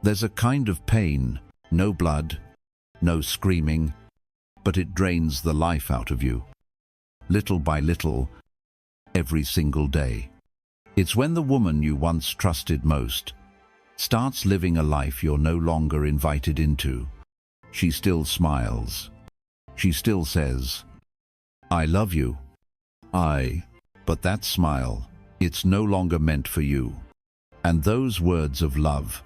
There's a kind of pain, no blood, no screaming, but it drains the life out of you. Little by little, every single day. It's when the woman you once trusted most starts living a life you're no longer invited into. She still smiles. She still says, "I love you." But that smile, it's no longer meant for you. And those words of love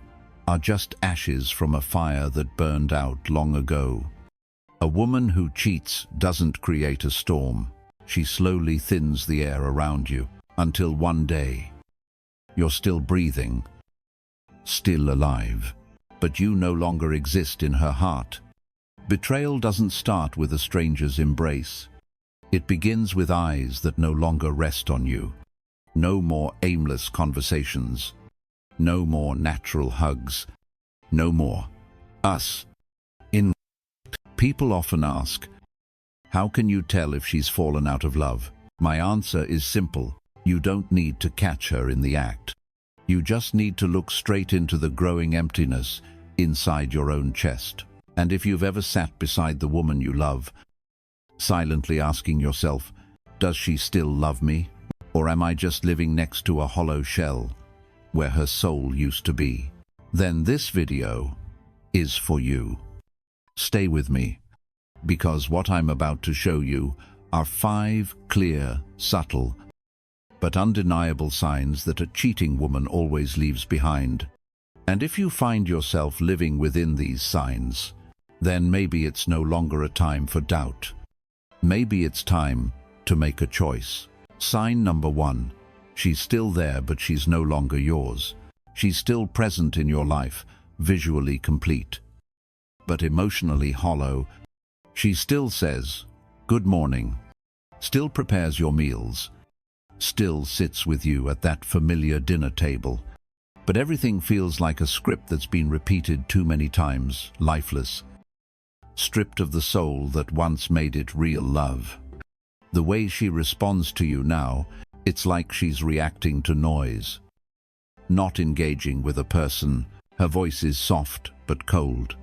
are just ashes from a fire that burned out long ago. A woman who cheats doesn't create a storm. She slowly thins the air around you until one day you're still breathing, still alive, but you no longer exist in her heart. Betrayal doesn't start with a stranger's embrace. It begins with eyes that no longer rest on you. No more aimless conversations. No more natural hugs. No more us. People often ask, how can you tell if she's fallen out of love? My answer is simple. You don't need to catch her in the act. You just need to look straight into the growing emptiness inside your own chest. And if you've ever sat beside the woman you love, silently asking yourself, does she still love me? Or am I just living next to a hollow shell where her soul used to be? Then this video is for you. Stay with me, because what I'm about to show you are 5 clear, subtle, but undeniable signs that a cheating woman always leaves behind. And if you find yourself living within these signs, then maybe it's no longer a time for doubt. Maybe it's time to make a choice. Sign number 1. She's still there, but she's no longer yours. She's still present in your life, visually complete, but emotionally hollow. She still says, "Good morning," still prepares your meals, still sits with you at that familiar dinner table. But everything feels like a script that's been repeated too many times, lifeless, stripped of the soul that once made it real love. The way she responds to you now, it's like she's reacting to noise, not engaging with a person. Her voice is soft but cold,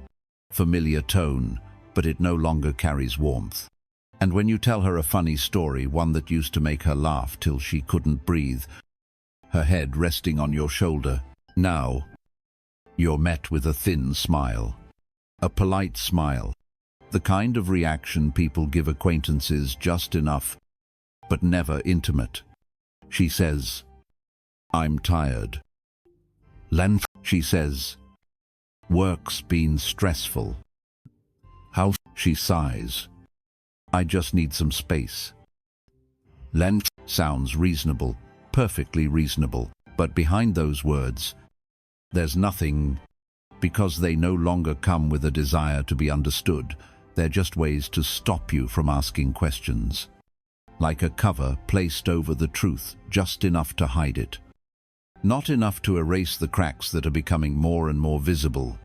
familiar tone, but it no longer carries warmth. And when you tell her a funny story, one that used to make her laugh till she couldn't breathe, her head resting on your shoulder, now you're met with a thin smile, a polite smile, the kind of reaction people give acquaintances, just enough, but never intimate. She says, "I'm tired." Length, she says, "Work's been stressful." How, she sighs, "I just need some space." Length sounds reasonable, perfectly reasonable, but behind those words, there's nothing, because they no longer come with a desire to be understood. They're just ways to stop you from asking questions. Like a cover placed over the truth, just enough to hide it. Not enough to erase the cracks that are becoming more and more visible,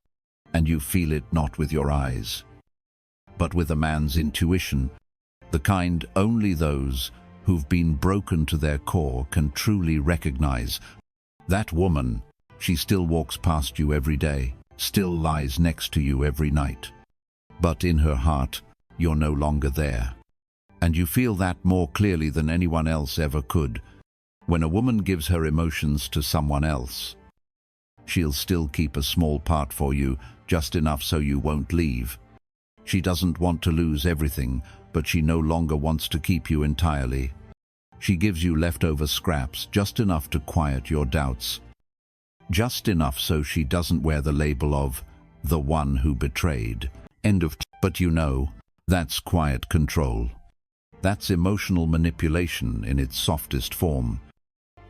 and you feel it not with your eyes, but with a man's intuition, the kind only those who've been broken to their core can truly recognize. That woman, she still walks past you every day, still lies next to you every night. But in her heart, you're no longer there. And you feel that more clearly than anyone else ever could. When a woman gives her emotions to someone else, she'll still keep a small part for you, just enough so you won't leave. She doesn't want to lose everything, but she no longer wants to keep you entirely. She gives you leftover scraps, just enough to quiet your doubts. Just enough so she doesn't wear the label of the one who betrayed. But you know, that's quiet control. That's emotional manipulation in its softest form.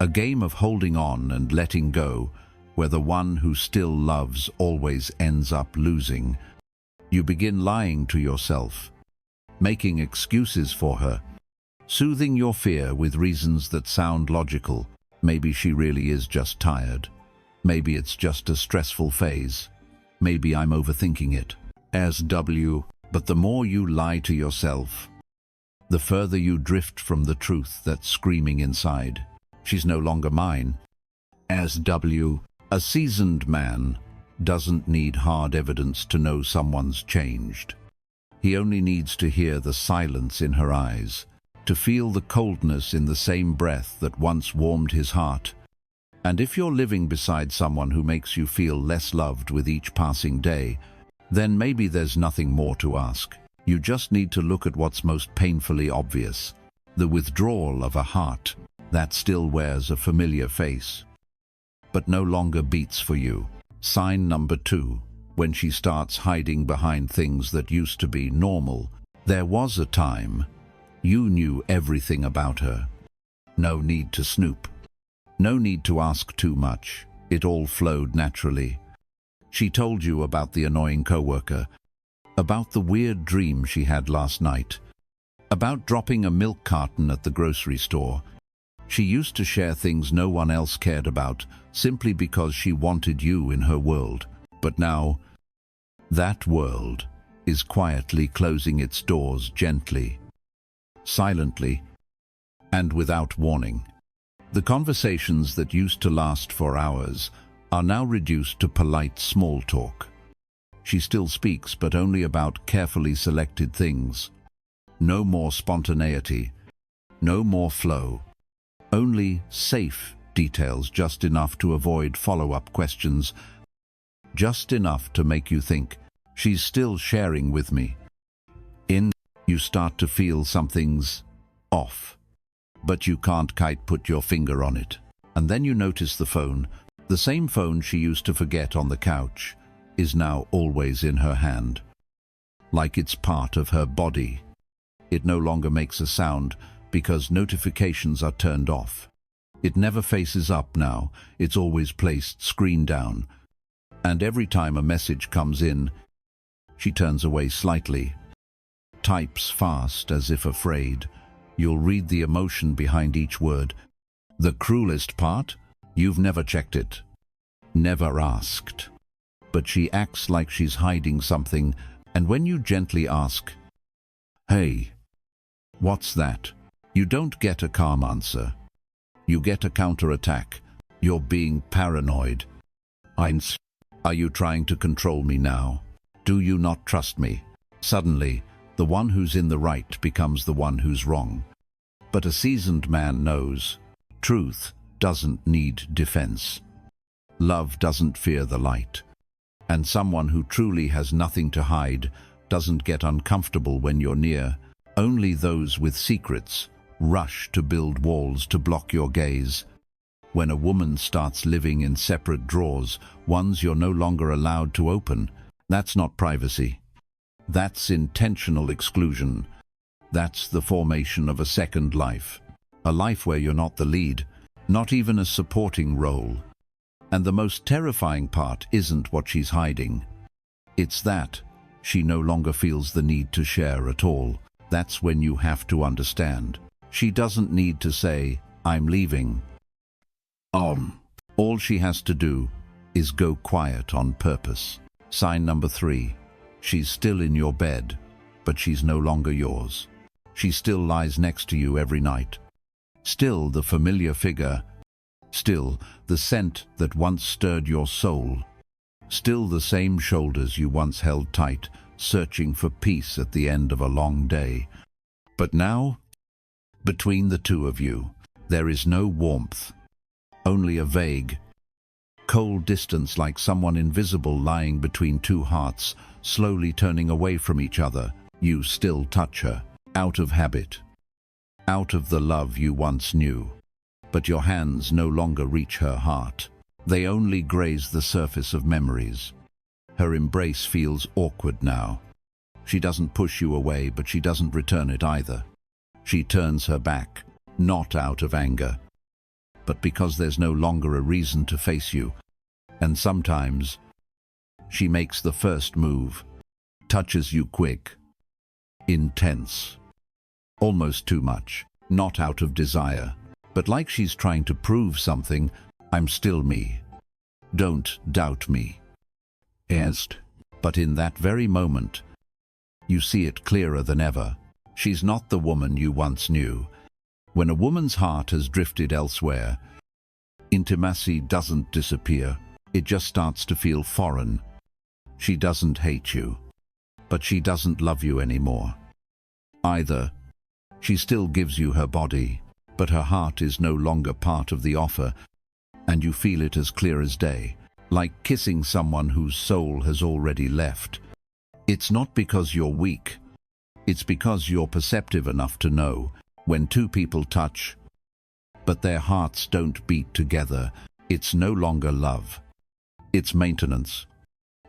A game of holding on and letting go, where the one who still loves always ends up losing. You begin lying to yourself, making excuses for her, soothing your fear with reasons that sound logical. Maybe she really is just tired. Maybe it's just a stressful phase. Maybe I'm overthinking it. But the more you lie to yourself, the further you drift from the truth that's screaming inside. She's no longer mine. A seasoned man, doesn't need hard evidence to know someone's changed. He only needs to hear the silence in her eyes, to feel the coldness in the same breath that once warmed his heart. And if you're living beside someone who makes you feel less loved with each passing day, then maybe there's nothing more to ask. You just need to look at what's most painfully obvious: the withdrawal of a heart that still wears a familiar face, but no longer beats for you. Sign number 2, when she starts hiding behind things that used to be normal. There was a time you knew everything about her. No need to snoop. No need to ask too much. It all flowed naturally. She told you about the annoying coworker, about the weird dream she had last night, about dropping a milk carton at the grocery store. She used to share things no one else cared about, simply because she wanted you in her world. But now, that world is quietly closing its doors gently, silently, and without warning. The conversations that used to last for hours are now reduced to polite small talk. She still speaks, but only about carefully selected things. No more spontaneity, no more flow. Only safe details, just enough to avoid follow-up questions, just enough to make you think, she's still sharing with me. You start to feel something's off, but you can't quite put your finger on it. And then you notice the phone, the same phone she used to forget on the couch, is now always in her hand, like it's part of her body. It no longer makes a sound because notifications are turned off. It never faces up now, it's always placed screen down. And every time a message comes in, she turns away slightly, types fast as if afraid. You'll read the emotion behind each word. The cruelest part? You've never checked it, never asked. But she acts like she's hiding something, and when you gently ask, "Hey, what's that?" you don't get a calm answer. You get a counterattack. You're being paranoid. Are you trying to control me now? Do you not trust me? Suddenly, the one who's in the right becomes the one who's wrong. But a seasoned man knows truth doesn't need defense. Love doesn't fear the light. And someone who truly has nothing to hide doesn't get uncomfortable when you're near. Only those with secrets rush to build walls to block your gaze. When a woman starts living in separate drawers, ones you're no longer allowed to open, that's not privacy. That's intentional exclusion. That's the formation of a second life. A life where you're not the lead, not even a supporting role. And the most terrifying part isn't what she's hiding. It's that she no longer feels the need to share at all. That's when you have to understand. She doesn't need to say, "I'm leaving." All she has to do is go quiet on purpose. Sign number 3. She's still in your bed, but she's no longer yours. She still lies next to you every night. Still the familiar figure. Still the scent that once stirred your soul. Still the same shoulders you once held tight, searching for peace at the end of a long day. But now, between the two of you, there is no warmth. Only a vague, cold distance, like someone invisible lying between two hearts, slowly turning away from each other. You still touch her, out of habit, out of the love you once knew. But your hands no longer reach her heart. They only graze the surface of memories. Her embrace feels awkward now. She doesn't push you away, but she doesn't return it either. She turns her back, not out of anger, but because there's no longer a reason to face you. And sometimes she makes the first move, touches you quick, intense, almost too much, not out of desire, but like she's trying to prove something. "I'm still me. Don't doubt me." Yes. But in that very moment, you see it clearer than ever. She's not the woman you once knew. When a woman's heart has drifted elsewhere, intimacy doesn't disappear. It just starts to feel foreign. She doesn't hate you, but she doesn't love you anymore. Either. She still gives you her body, but her heart is no longer part of the offer, and you feel it as clear as day, like kissing someone whose soul has already left. It's not because you're weak. It's because you're perceptive enough to know when two people touch, but their hearts don't beat together, it's no longer love. It's maintenance.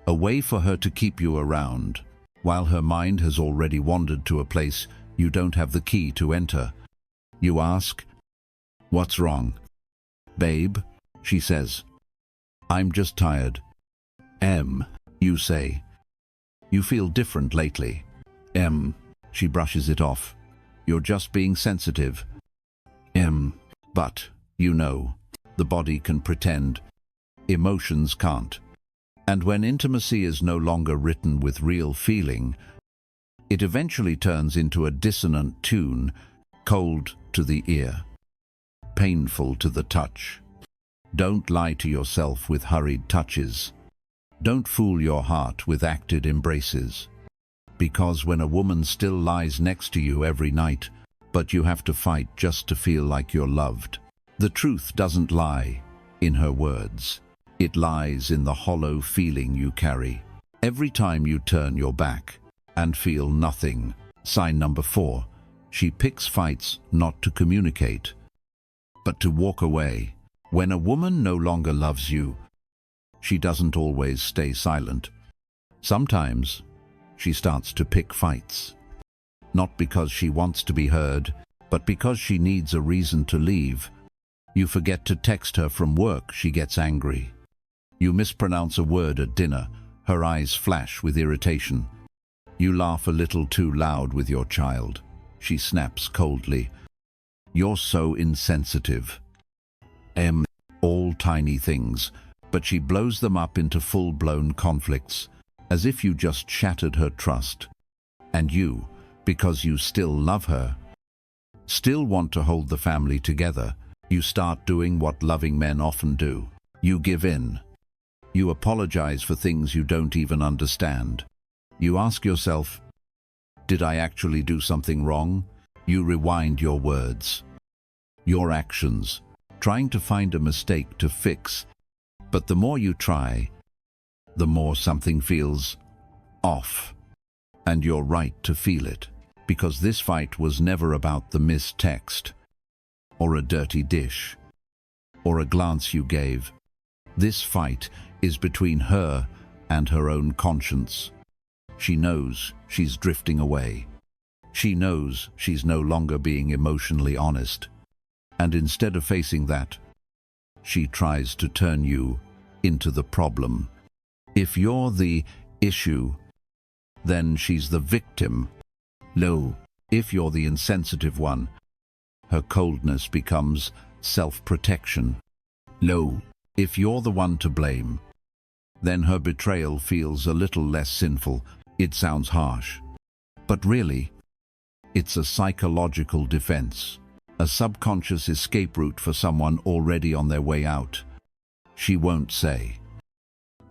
A way for her to keep you around, while her mind has already wandered to a place you don't have the key to enter. You ask, "What's wrong?" "Babe," she says. "I'm just tired." You say. "You feel different lately." She brushes it off. "You're just being sensitive." But, you know, the body can pretend. Emotions can't. And when intimacy is no longer written with real feeling, it eventually turns into a dissonant tune, cold to the ear, painful to the touch. Don't lie to yourself with hurried touches. Don't fool your heart with acted embraces. Because when a woman still lies next to you every night, but you have to fight just to feel like you're loved, the truth doesn't lie in her words. It lies in the hollow feeling you carry. Every time you turn your back and feel nothing. Sign number 4. She picks fights not to communicate, but to walk away. When a woman no longer loves you, she doesn't always stay silent. Sometimes she starts to pick fights. Not because she wants to be heard, but because she needs a reason to leave. You forget to text her from work, she gets angry. You mispronounce a word at dinner, her eyes flash with irritation. You laugh a little too loud with your child. She snaps coldly. You're so insensitive. All tiny things, but she blows them up into full-blown conflicts, as if you just shattered her trust. And you, because you still love her, still want to hold the family together, you start doing what loving men often do. You give in. You apologize for things you don't even understand. You ask yourself, did I actually do something wrong? You rewind your words, your actions, trying to find a mistake to fix. But the more you try, the more something feels off. And you're right to feel it, because this fight was never about the missed text, or a dirty dish, or a glance you gave. This fight is between her and her own conscience. She knows she's drifting away. She knows she's no longer being emotionally honest. And instead of facing that, she tries to turn you into the problem. If you're the issue, then she's the victim. No, if you're the insensitive one, her coldness becomes self-protection. No, if you're the one to blame, then her betrayal feels a little less sinful. It sounds harsh, but really, it's a psychological defense, a subconscious escape route for someone already on their way out. She won't say,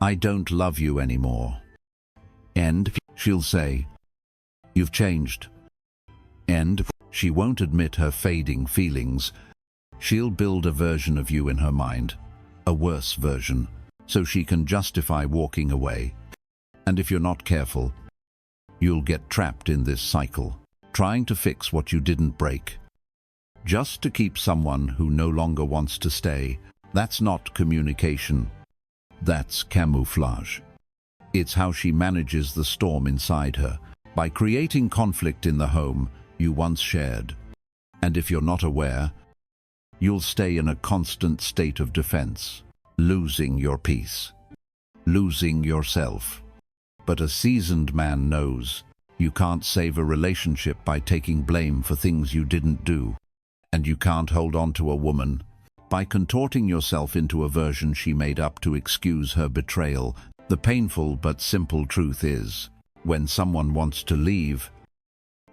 "I don't love you anymore." And she'll say, "You've changed." And she won't admit her fading feelings. She'll build a version of you in her mind, a worse version, so she can justify walking away. And if you're not careful, you'll get trapped in this cycle, trying to fix what you didn't break, just to keep someone who no longer wants to stay. That's not communication. That's camouflage. It's how she manages the storm inside her, by creating conflict in the home you once shared. And if you're not aware, you'll stay in a constant state of defense, losing your peace, losing yourself. But a seasoned man knows you can't save a relationship by taking blame for things you didn't do. And you can't hold on to a woman by contorting yourself into a version she made up to excuse her betrayal. The painful but simple truth is, when someone wants to leave,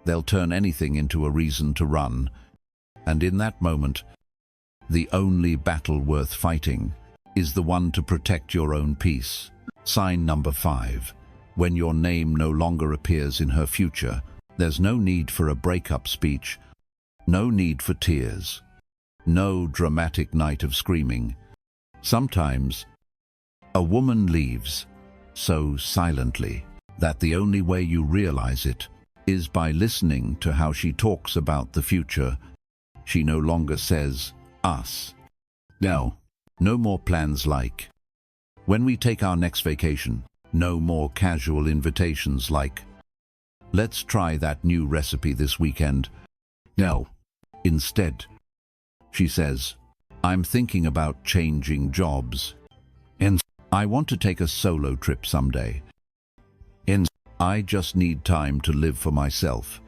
they'll turn anything into a reason to run. And in that moment, the only battle worth fighting is the one to protect your own peace. Sign number 5. When your name no longer appears in her future, there's no need for a breakup speech, no need for tears, no dramatic night of screaming. Sometimes, a woman leaves so silently that the only way you realize it is by listening to how she talks about the future. She no longer says, us. No more plans like, when we take our next vacation. No more casual invitations like, let's try that new recipe this weekend. No. Instead, she says, I'm thinking about changing jobs. And I want to take a solo trip someday. And I just need time to live for myself.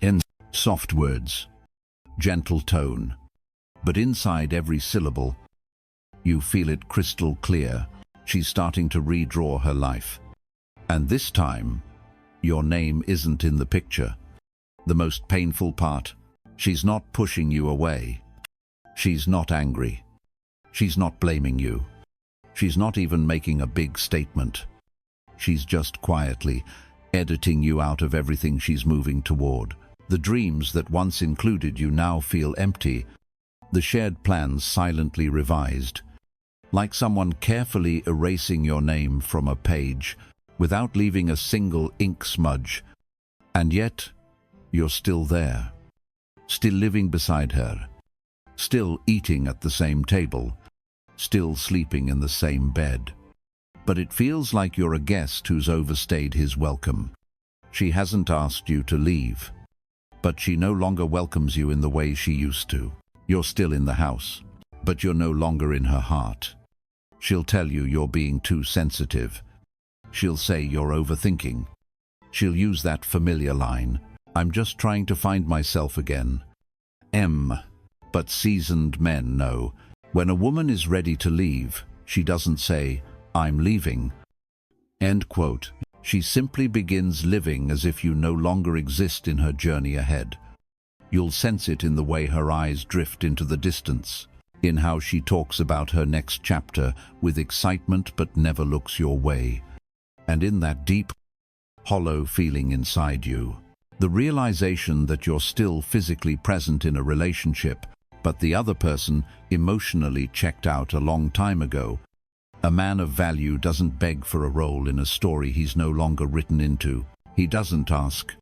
And soft words, gentle tone, but inside every syllable, you feel it crystal clear. She's starting to redraw her life. And this time, your name isn't in the picture. The most painful part, she's not pushing you away. She's not angry. She's not blaming you. She's not even making a big statement. She's just quietly editing you out of everything she's moving toward. The dreams that once included you now feel empty. The shared plans silently revised. Like someone carefully erasing your name from a page without leaving a single ink smudge. And yet, you're still there, still living beside her, still eating at the same table, still sleeping in the same bed. But it feels like you're a guest who's overstayed his welcome. She hasn't asked you to leave, but she no longer welcomes you in the way she used to. You're still in the house, but you're no longer in her heart. She'll tell you you're being too sensitive. She'll say you're overthinking. She'll use that familiar line, I'm just trying to find myself again. But seasoned men know, when a woman is ready to leave, she doesn't say, I'm leaving. End quote. She simply begins living as if you no longer exist in her journey ahead. You'll sense it in the way her eyes drift into the distance, in how she talks about her next chapter with excitement but never looks your way. And in that deep, hollow feeling inside you, the realization that you're still physically present in a relationship, but the other person emotionally checked out a long time ago. A man of value doesn't beg for a role in a story he's no longer written into. He doesn't ask,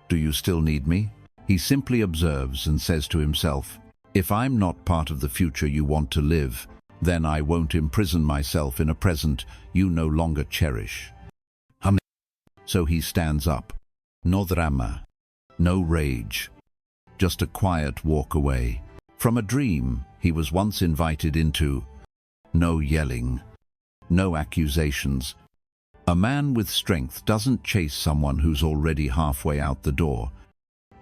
do you still need me? He simply observes and says to himself, if I'm not part of the future you want to live, then I won't imprison myself in a present you no longer cherish. So he stands up. No drama, no rage, just a quiet walk away from a dream he was once invited into. No yelling, no accusations. A man with strength doesn't chase someone who's already halfway out the door.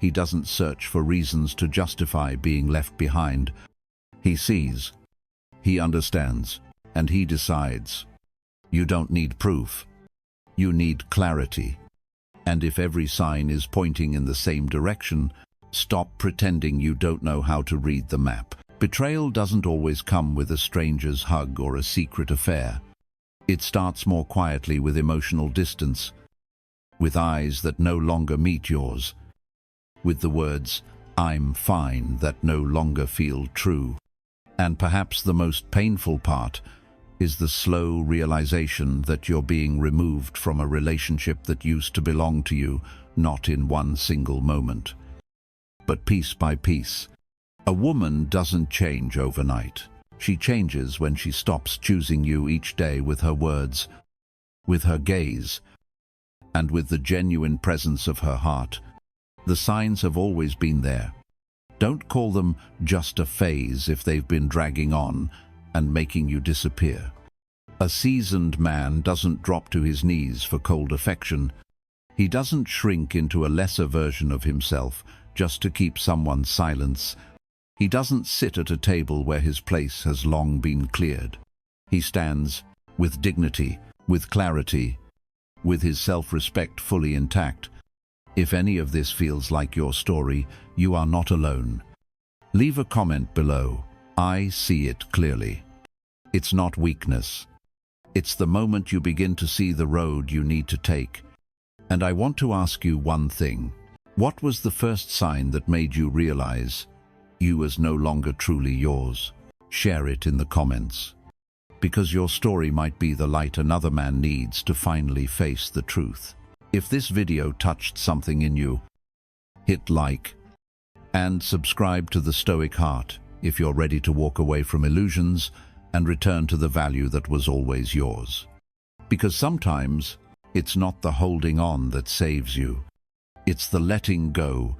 He doesn't search for reasons to justify being left behind. He sees, he understands, and he decides. You don't need proof. You need clarity. And if every sign is pointing in the same direction, stop pretending you don't know how to read the map. Betrayal doesn't always come with a stranger's hug or a secret affair. It starts more quietly with emotional distance, with eyes that no longer meet yours, with the words, I'm fine, that no longer feel true. And perhaps the most painful part is the slow realization that you're being removed from a relationship that used to belong to you, not in one single moment, but piece by piece. A woman doesn't change overnight. She changes when she stops choosing you each day with her words, with her gaze, and with the genuine presence of her heart. The signs have always been there. Don't call them just a phase if they've been dragging on and making you disappear. A seasoned man doesn't drop to his knees for cold affection. He doesn't shrink into a lesser version of himself just to keep someone's silence. He doesn't sit at a table where his place has long been cleared. He stands with dignity, with clarity, with his self-respect fully intact. If any of this feels like your story, you are not alone. Leave a comment below. I see it clearly. It's not weakness. It's the moment you begin to see the road you need to take. And I want to ask you one thing. What was the first sign that made you realize you was no longer truly yours? Share it in the comments. Because your story might be the light another man needs to finally face the truth. If this video touched something in you, hit like and subscribe to the Stoic Heart if you're ready to walk away from illusions and return to the value that was always yours. Because sometimes it's not the holding on that saves you. It's the letting go